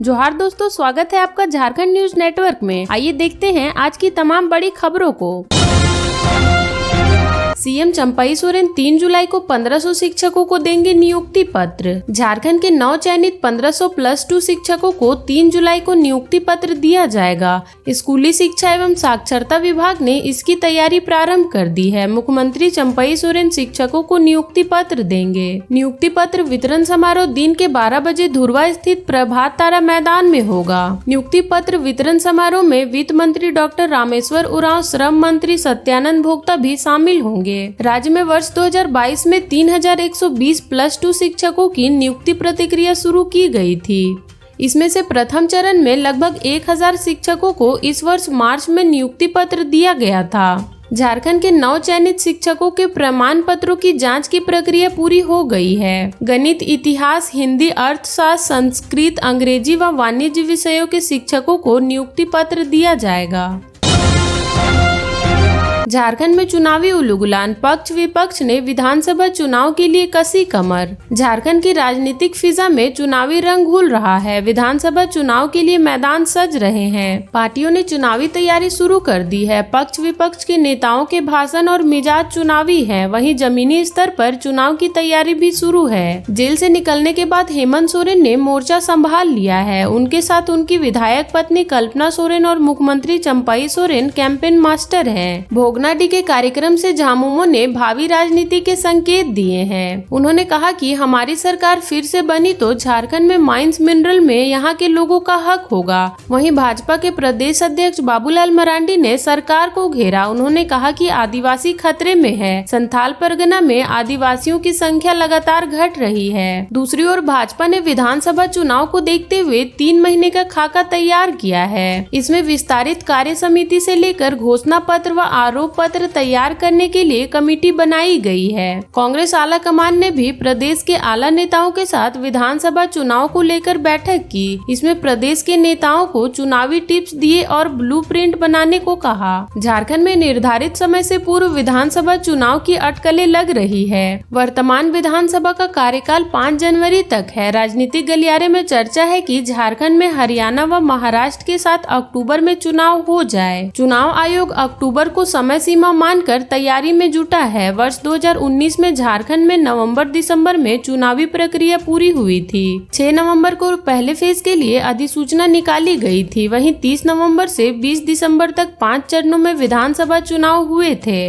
जोहार दोस्तों, स्वागत है आपका झारखंड न्यूज नेटवर्क में। आइए देखते हैं आज की तमाम बड़ी खबरों को। सीएम चंपाई सोरेन 3 जुलाई को 1500 शिक्षकों को देंगे नियुक्ति पत्र। झारखंड के 9 चयनित 1500 +2 शिक्षकों को 3 जुलाई को नियुक्ति पत्र दिया जाएगा। स्कूली शिक्षा एवं साक्षरता विभाग ने इसकी तैयारी प्रारंभ कर दी है। मुख्यमंत्री चंपाई सोरेन शिक्षकों को नियुक्ति पत्र देंगे। नियुक्ति पत्र वितरण समारोह दिन के 12 बजे धुरवा स्थित प्रभात तारा मैदान में होगा। नियुक्ति पत्र वितरण समारोह में वित्त मंत्री डॉक्टर रामेश्वर उरांव, श्रम मंत्री सत्यानंद भोक्ता भी शामिल होंगे। राज्य में वर्ष 2022 में 3120 +2 शिक्षकों की नियुक्ति प्रक्रिया शुरू की गई थी। इसमें से प्रथम चरण में लगभग 1000 शिक्षकों को इस वर्ष मार्च में नियुक्ति पत्र दिया गया था। झारखंड के 9 चयनित शिक्षकों के प्रमाण पत्रों की जांच की प्रक्रिया पूरी हो गई है। गणित, इतिहास, हिंदी, अर्थशास्त्र, संस्कृत, अंग्रेजी व वाणिज्य विषयों के शिक्षकों को नियुक्ति पत्र दिया जाएगा। झारखंड में चुनावी उलूगुलान, पक्ष विपक्ष ने विधानसभा चुनाव के लिए कसी कमर। झारखंड की राजनीतिक फिजा में चुनावी रंग घुल रहा है। विधानसभा चुनाव के लिए मैदान सज रहे हैं। पार्टियों ने चुनावी तैयारी शुरू कर दी है। पक्ष विपक्ष के नेताओं के भाषण और मिजाज चुनावी है। वहीं जमीनी स्तर पर चुनाव की तैयारी भी शुरू है। जेल से निकलने के बाद हेमंत सोरेन ने मोर्चा संभाल लिया है। उनके साथ उनकी विधायक पत्नी कल्पना सोरेन और मुख्यमंत्री चंपाई सोरेन कैंपेन मास्टर है। भोगनाडी के कार्यक्रम से झामुमो ने भावी राजनीति के संकेत दिए हैं। उन्होंने कहा कि हमारी सरकार फिर से बनी तो झारखंड में माइंस मिनरल में यहाँ के लोगों का हक होगा। वहीं भाजपा के प्रदेश अध्यक्ष बाबूलाल मरांडी ने सरकार को घेरा। उन्होंने कहा कि आदिवासी खतरे में है। संथाल परगना में आदिवासियों की संख्या लगातार घट रही है। दूसरी ओर भाजपा ने विधानसभा चुनाव को देखते हुए 3 महीने का खाका तैयार किया है। इसमें विस्तारित कार्य समिति से लेकर घोषणा पत्र व आरोप पत्र तैयार करने के लिए कमेटी बनाई गई है। कांग्रेस आला कमान ने भी प्रदेश के आला नेताओं के साथ विधानसभा चुनाव को लेकर बैठक की। इसमें प्रदेश के नेताओं को चुनावी टिप्स दिए और ब्लूप्रिंट बनाने को कहा। झारखंड में निर्धारित समय से पूर्व विधानसभा चुनाव की अटकलें लग रही है। वर्तमान विधानसभा का कार्यकाल 5 जनवरी तक है। राजनीतिक गलियारे में चर्चा है कि झारखंड में हरियाणा व महाराष्ट्र के साथ अक्टूबर में चुनाव हो जाए। चुनाव आयोग अक्टूबर को समय सीमा मानकर तैयारी में जुटा है। वर्ष 2019 में झारखंड में नवंबर-दिसंबर में चुनावी प्रक्रिया पूरी हुई थी। 6 नवंबर को पहले फेज के लिए अधिसूचना निकाली गई थी। वहीं 30 नवंबर से 20 दिसंबर तक 5 चरणों में विधानसभा चुनाव हुए थे।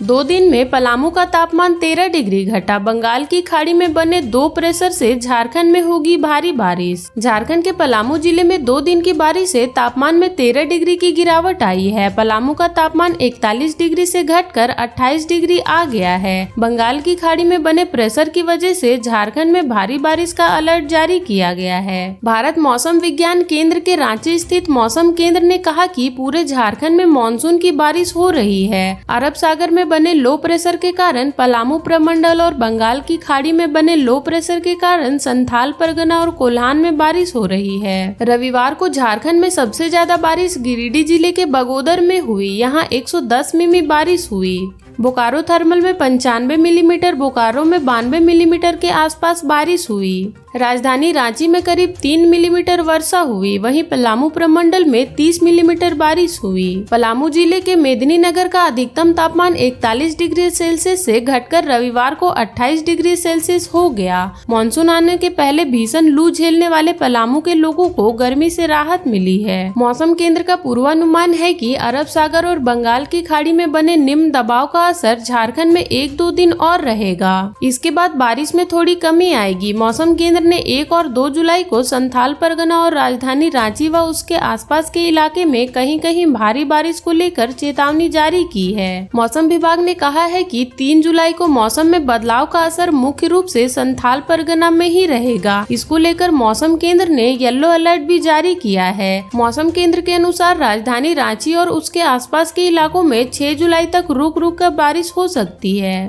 2 दिन में पलामू का तापमान 13 डिग्री घटा। बंगाल की खाड़ी में बने 2 प्रेशर से झारखंड में होगी भारी बारिश। झारखंड के पलामू जिले में 2 दिन की बारिश से तापमान में 13 डिग्री की गिरावट आई है। पलामू का तापमान 41 डिग्री से घटकर 28 डिग्री आ गया है। बंगाल की खाड़ी में बने प्रेशर की वजह से झारखंड में भारी बारिश का अलर्ट जारी किया गया है। भारत मौसम विज्ञान केंद्र के रांची स्थित मौसम केंद्र ने कहा कि पूरे झारखंड में मानसून की बारिश हो रही है। अरब सागर में बने लो प्रेशर के कारण पलामू प्रमंडल और बंगाल की खाड़ी में बने लो प्रेशर के कारण संथाल परगना और कोल्हान में बारिश हो रही है। रविवार को झारखंड में सबसे ज्यादा बारिश गिरिडीह जिले के बगोदर में हुई। यहाँ 110 मिमी बारिश हुई। बोकारो थर्मल में 95 मिलीमीटर, बोकारो में 92 मिलीमीटर के आसपास बारिश हुई। राजधानी रांची में करीब 3 मिलीमीटर वर्षा हुई। वहीं पलामू प्रमंडल में 30 मिलीमीटर बारिश हुई। पलामू जिले के मेदिनीनगर का अधिकतम तापमान 41 डिग्री सेल्सियस से घटकर रविवार को 28 डिग्री सेल्सियस हो गया। मानसून आने के पहले भीषण लू झेलने वाले पलामू के लोगों को गर्मी से राहत मिली है। मौसम केंद्र का पूर्वानुमान है कि अरब सागर और बंगाल की खाड़ी में बने निम्न दबाव का असर झारखंड में 1-2 दिन और रहेगा। इसके बाद बारिश में थोड़ी कमी आएगी। मौसम केंद्र ने 1 और 2 जुलाई को संथाल परगना और राजधानी रांची व उसके आसपास के इलाके में कहीं कहीं भारी बारिश को लेकर चेतावनी जारी की है। मौसम विभाग ने कहा है कि 3 जुलाई को मौसम में बदलाव का असर मुख्य रूप से संथाल परगना में ही रहेगा। इसको लेकर मौसम केंद्र ने येलो अलर्ट भी जारी किया है। मौसम केंद्र के अनुसार राजधानी रांची और उसके आसपास के इलाकों में 6 जुलाई तक रुक रुक कर बारिश हो सकती है।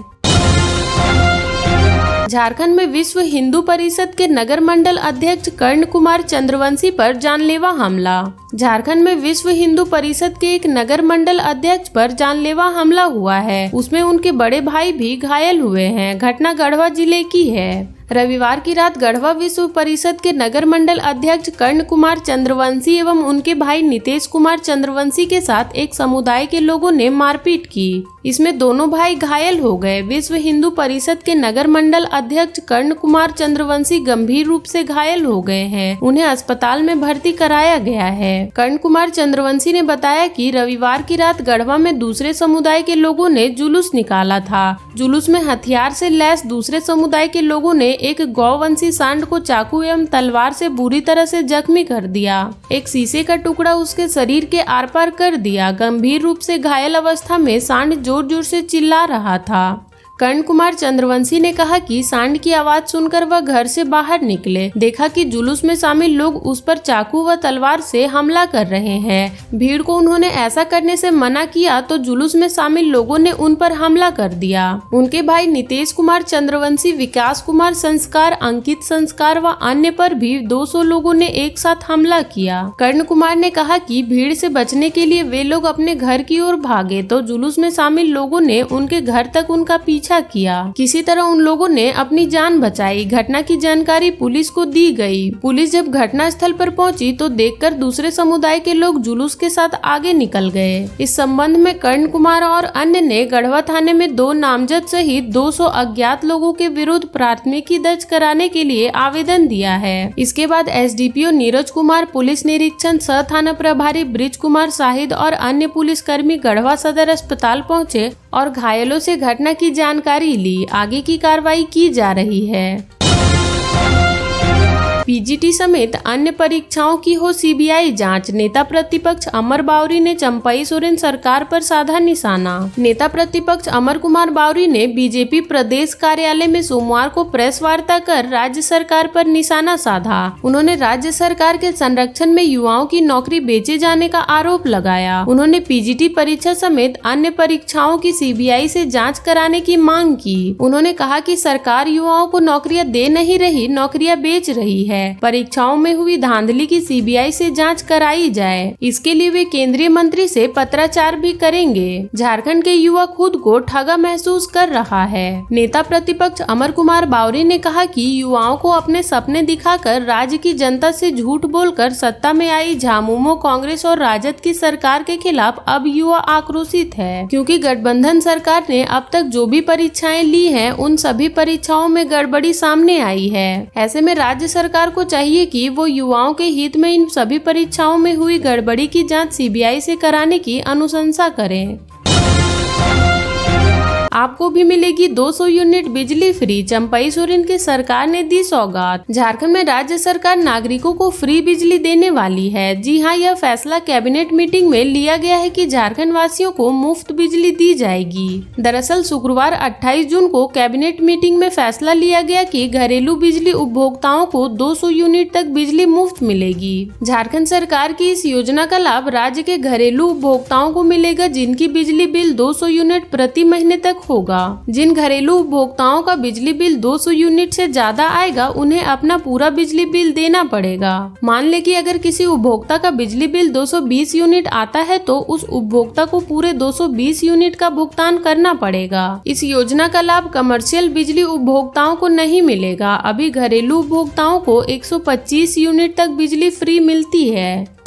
झारखंड में विश्व हिंदू परिषद के नगर मंडल अध्यक्ष कर्ण कुमार चंद्रवंशी पर जानलेवा हमला। झारखंड में विश्व हिंदू परिषद के एक नगर मंडल अध्यक्ष पर जानलेवा हमला हुआ है। उसमें उनके बड़े भाई भी घायल हुए हैं। घटना गढ़वा जिले की है। रविवार की रात गढ़वा विश्व परिषद के नगर मंडल अध्यक्ष कर्ण कुमार चंद्रवंशी एवं उनके भाई नितेश कुमार चंद्रवंशी के साथ एक समुदाय के लोगों ने मारपीट की। इसमें दोनों भाई घायल हो गए। विश्व हिंदू परिषद के नगर मंडल अध्यक्ष कर्ण कुमार चंद्रवंशी गंभीर रूप से घायल हो गए हैं। उन्हें अस्पताल में भर्ती कराया गया है। कर्ण कुमार चंद्रवंशी ने बताया कि रविवार की रात गढ़वा में दूसरे समुदाय के लोगों ने जुलूस निकाला था। जुलूस में हथियार से लैस दूसरे समुदाय के लोगों ने एक गौवंशी सांड को चाकू एवं तलवार से बुरी तरह से जख्मी कर दिया। एक शीशे का टुकड़ा उसके शरीर के आर पार कर दिया। गंभीर रूप से घायल अवस्था में सांड जोर जोर से चिल्ला रहा था। कर्ण कुमार चंद्रवंशी ने कहा कि सांड की आवाज सुनकर वह घर से बाहर निकले। देखा कि जुलूस में शामिल लोग उस पर चाकू व तलवार से हमला कर रहे हैं। भीड़ को उन्होंने ऐसा करने से मना किया तो जुलूस में शामिल लोगों ने उन पर हमला कर दिया। उनके भाई नितेश कुमार चंद्रवंशी, विकास कुमार संस्कार, अंकित संस्कार व अन्य पर भी 200 लोगों ने एक साथ हमला किया। कर्ण कुमार ने कहा कि भीड़ से बचने के लिए वे लोग अपने घर की ओर भागे तो जुलूस में शामिल लोगों ने उनके घर तक उनका पीछा किया। किसी तरह उन लोगों ने अपनी जान बचाई। घटना की जानकारी पुलिस को दी गई। पुलिस जब घटना स्थल पर पहुंची तो देखकर दूसरे समुदाय के लोग जुलूस के साथ आगे निकल गए। इस संबंध में कर्ण कुमार और अन्य ने गढ़वा थाने में 2 नामजद सहित 200 अज्ञात लोगों के विरुद्ध प्राथमिकी दर्ज कराने के लिए आवेदन दिया है। इसके बाद एसडीपीओ नीरज कुमार, पुलिस निरीक्षण सह थाना प्रभारी ब्रिज कुमार शाहिद और अन्य पुलिस कर्मी गढ़वा सदर अस्पताल पहुंचे और घायलों से घटना की जानकारी ली। आगे की कार्रवाई की जा रही है। पीजीटी समेत अन्य परीक्षाओं की हो सीबीआई जांच। नेता प्रतिपक्ष अमर बावरी ने चंपई सोरेन सरकार पर साधा निशाना। नेता प्रतिपक्ष अमर कुमार बावरी ने बीजेपी प्रदेश कार्यालय में सोमवार को प्रेस वार्ता कर राज्य सरकार पर निशाना साधा। उन्होंने राज्य सरकार के संरक्षण में युवाओं की नौकरी बेचे जाने का आरोप लगाया। उन्होंने पीजीटी परीक्षा समेत अन्य परीक्षाओं की सीबीआई से जाँच कराने की मांग की। उन्होंने कहा कि सरकार युवाओं को नौकरियां दे नहीं रही, नौकरियां बेच रही है। परीक्षाओं में हुई धांधली की सीबीआई से जांच कराई जाए। इसके लिए वे केंद्रीय मंत्री से पत्राचार भी करेंगे। झारखंड के युवा खुद को ठगा महसूस कर रहा है। नेता प्रतिपक्ष अमर कुमार बावरी ने कहा कि युवाओं को अपने सपने दिखाकर राज्य की जनता से झूठ बोलकर सत्ता में आई झामुमो, कांग्रेस और राजद की सरकार के खिलाफ अब युवा आक्रोशित है, क्योंकि गठबंधन सरकार ने अब तक जो भी परीक्षाएं ली हैं, उन सभी परीक्षाओं में गड़बड़ी सामने आई है। ऐसे में राज्य सरकार को चाहिए कि वो युवाओं के हित में इन सभी परीक्षाओं में हुई गड़बड़ी की जांच सीबीआई से कराने की अनुशंसा करें। आपको भी मिलेगी 200 यूनिट बिजली फ्री। चंपई सोरेन की सरकार ने दी सौगात। झारखंड में राज्य सरकार नागरिकों को फ्री बिजली देने वाली है। जी हां, यह फैसला कैबिनेट मीटिंग में लिया गया है कि झारखंड वासियों को मुफ्त बिजली दी जाएगी। दरअसल शुक्रवार 28 जून को कैबिनेट मीटिंग में फैसला लिया गया कि घरेलू बिजली उपभोक्ताओं को 200 यूनिट तक बिजली मुफ्त मिलेगी। झारखंड सरकार की इस योजना का लाभ राज्य के घरेलू उपभोक्ताओं को मिलेगा जिनकी बिजली बिल 200 यूनिट प्रति महीने तक होगा। जिन घरेलू उपभोक्ताओं का बिजली बिल 200 यूनिट से ज्यादा आएगा, उन्हें अपना पूरा बिजली बिल देना पड़ेगा। मान ले कि अगर किसी उपभोक्ता का बिजली बिल 220 यूनिट आता है तो उस उपभोक्ता को पूरे 220 यूनिट का भुगतान करना पड़ेगा। इस योजना का लाभ कमर्शियल बिजली उपभोक्ताओं को नहीं मिलेगा। अभी घरेलू उपभोक्ताओं को 125 यूनिट तक बिजली फ्री मिलती है।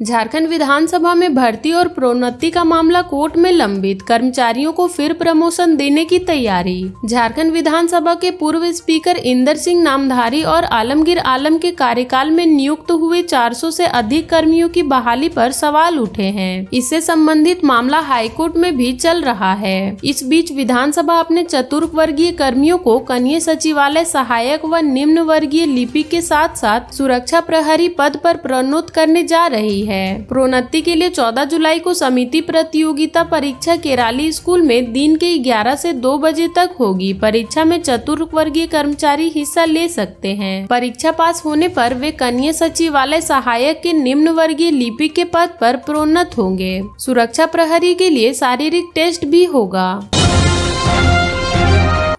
झारखंड विधानसभा में भर्ती और प्रोन्नति का मामला कोर्ट में लंबित। कर्मचारियों को फिर प्रमोशन देने की तैयारी। झारखंड विधानसभा के पूर्व स्पीकर इंदर सिंह नामधारी और आलमगीर आलम के कार्यकाल में नियुक्त हुए 400 से अधिक कर्मियों की बहाली पर सवाल उठे हैं। इससे संबंधित मामला हाईकोर्ट में भी चल रहा है। इस बीच विधानसभा अपने चतुर्थ वर्गीय कर्मियों को कनीय सचिवालय सहायक व निम्न वर्गीय लिपिक के साथ साथ सुरक्षा प्रहरी पद पर प्रोन्नत करने जा रही है। प्रोन्नति के लिए 14 जुलाई को समिति प्रतियोगिता परीक्षा केराली स्कूल में दिन के 11 से 2 बजे तक होगी। परीक्षा में चतुर्थ वर्गीय कर्मचारी हिस्सा ले सकते हैं। परीक्षा पास होने पर वे कनीय सचिवालय सहायक के निम्न वर्गीय लिपिक के पद पर प्रोन्नत होंगे। सुरक्षा प्रहरी के लिए शारीरिक टेस्ट भी होगा।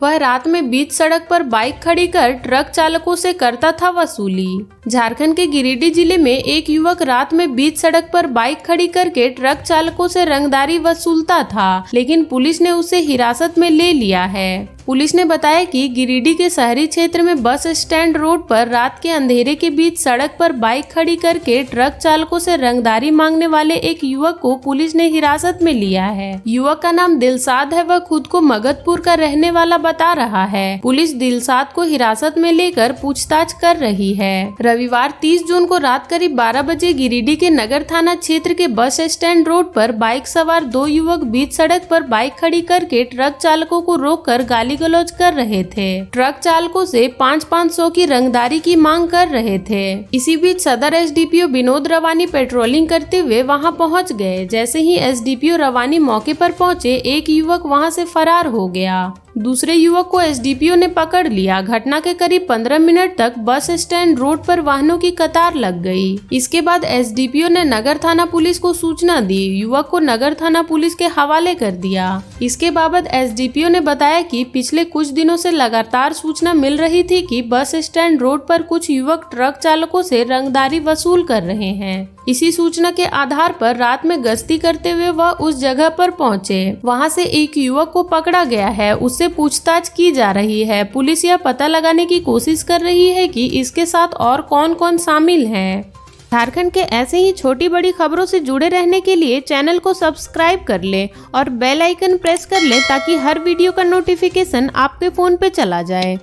वह रात में बीच सड़क पर बाइक खड़ी कर ट्रक चालकों से करता था वसूली। झारखंड के गिरिडीह जिले में एक युवक रात में बीच सड़क पर बाइक खड़ी करके ट्रक चालकों से रंगदारी वसूलता था, लेकिन पुलिस ने उसे हिरासत में ले लिया है। पुलिस ने बताया कि गिरिडीह के शहरी क्षेत्र में बस स्टैंड रोड पर रात के अंधेरे के बीच सड़क पर बाइक खड़ी करके ट्रक चालकों से रंगदारी मांगने वाले एक युवक को पुलिस ने हिरासत में लिया है। युवक का नाम दिलशाद है। वह खुद को मगधपुर का रहने वाला बता रहा है। पुलिस दिलशाद को हिरासत में लेकर पूछताछ कर रही है। रविवार 30 जून को रात करीब 12 बजे गिरिडीह के नगर थाना क्षेत्र के बस स्टैंड रोड पर बाइक सवार दो युवक बीच सड़क पर बाइक खड़ी करके ट्रक चालकों को रोककर गाली गलौज कर रहे थे। ट्रक चालकों से 500 की रंगदारी की मांग कर रहे थे। इसी बीच सदर एसडीपीओ विनोद रवानी पेट्रोलिंग करते हुए वहां पहुंच गए। जैसे ही एसडीपीओ रवानी मौके पर पहुंचे, एक युवक वहां से फरार हो गया। दूसरे युवक को एसडीपीओ ने पकड़ लिया। घटना के करीब 15 मिनट तक बस स्टैंड रोड पर वाहनों की कतार लग गई। इसके बाद एसडीपीओ ने नगर थाना पुलिस को सूचना दी। युवक को नगर थाना पुलिस के हवाले कर दिया। इसके बाबत एसडीपीओ ने बताया कि पिछले कुछ दिनों से लगातार सूचना मिल रही थी कि बस स्टैंड रोड पर कुछ युवक ट्रक चालकों से रंगदारी वसूल कर रहे हैं। इसी सूचना के आधार पर रात में गश्ती करते हुए वह उस जगह पर पहुंचे। वहां से एक युवक को पकड़ा गया है। उससे पूछताछ की जा रही है। पुलिस यह पता लगाने की कोशिश कर रही है कि इसके साथ और कौन कौन शामिल हैं। झारखंड के ऐसे ही छोटी बड़ी खबरों से जुड़े रहने के लिए चैनल को सब्सक्राइब कर ले और बेल आइकन प्रेस कर ले ताकि हर वीडियो का नोटिफिकेशन आपके फोन पे चला जाए।